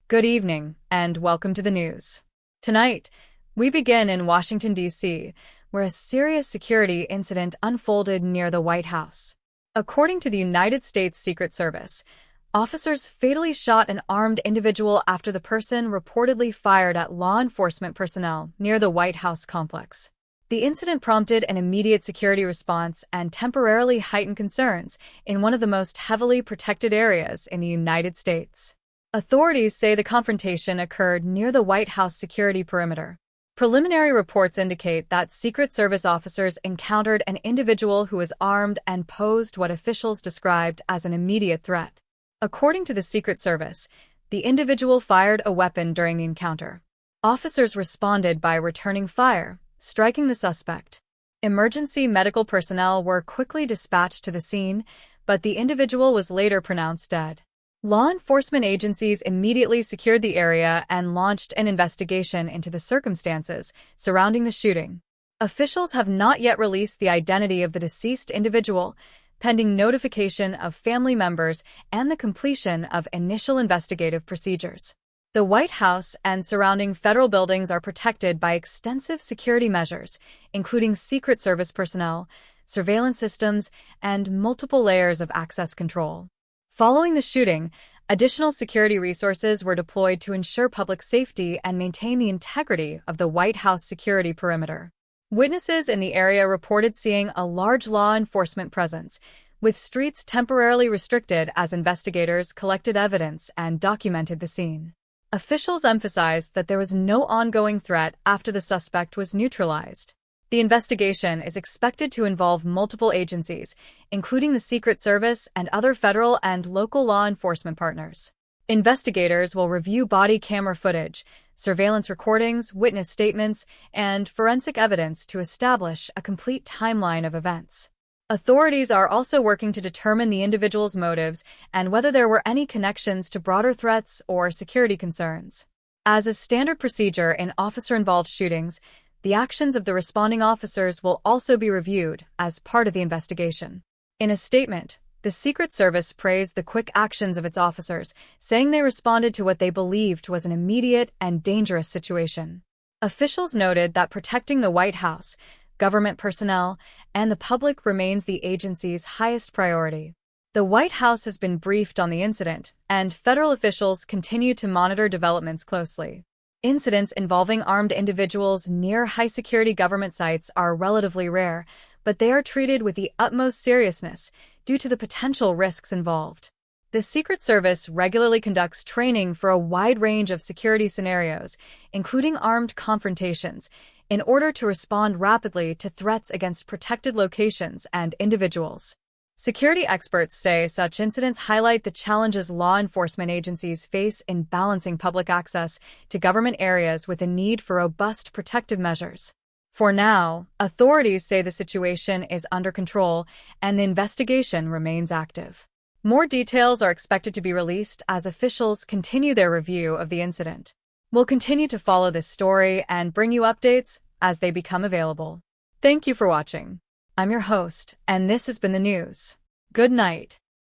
Good evening, and welcome to the news. Tonight, we begin in Washington, D.C., where a serious security incident unfolded near the White House. According to the United States Secret Service, officers fatally shot an armed individual after the person reportedly fired at law enforcement personnel near the White House complex. The incident prompted an immediate security response and temporarily heightened concerns in one of the most heavily protected areas in the United States. Authorities say the confrontation occurred near the White House security perimeter. Preliminary reports indicate that Secret Service officers encountered an individual who was armed and posed what officials described as an immediate threat. According to the Secret Service, the individual fired a weapon during the encounter. Officers responded by returning fire, striking the suspect. Emergency medical personnel were quickly dispatched to the scene, but the individual was later pronounced dead. Law enforcement agencies immediately secured the area and launched an investigation into the circumstances surrounding the shooting. Officials have not yet released the identity of the deceased individual, pending notification of family members and the completion of initial investigative procedures. The White House and surrounding federal buildings are protected by extensive security measures, including Secret Service personnel, surveillance systems, and multiple layers of access control. Following the shooting, additional security resources were deployed to ensure public safety and maintain the integrity of the White House security perimeter. Witnesses in the area reported seeing a large law enforcement presence, with streets temporarily restricted as investigators collected evidence and documented the scene. Officials emphasized that there was no ongoing threat after the suspect was neutralized. The investigation is expected to involve multiple agencies, including the Secret Service and other federal and local law enforcement partners. Investigators will review body camera footage, surveillance recordings, witness statements, and forensic evidence to establish a complete timeline of events. Authorities are also working to determine the individual's motives and whether there were any connections to broader threats or security concerns. As a standard procedure in officer-involved shootings, the actions of the responding officers will also be reviewed as part of the investigation. In a statement, the Secret Service praised the quick actions of its officers, saying they responded to what they believed was an immediate and dangerous situation. Officials noted that protecting the White House, government personnel, and the public remains the agency's highest priority. The White House has been briefed on the incident, and federal officials continue to monitor developments closely. Incidents involving armed individuals near high-security government sites are relatively rare, but they are treated with the utmost seriousness due to the potential risks involved. The Secret Service regularly conducts training for a wide range of security scenarios, including armed confrontations, in order to respond rapidly to threats against protected locations and individuals. Security experts say such incidents highlight the challenges law enforcement agencies face in balancing public access to government areas with a need for robust protective measures. For now, authorities say the situation is under control and the investigation remains active. More details are expected to be released as officials continue their review of the incident. We'll continue to follow this story and bring you updates as they become available. Thank you for watching. I'm your host, and this has been the news. Good night.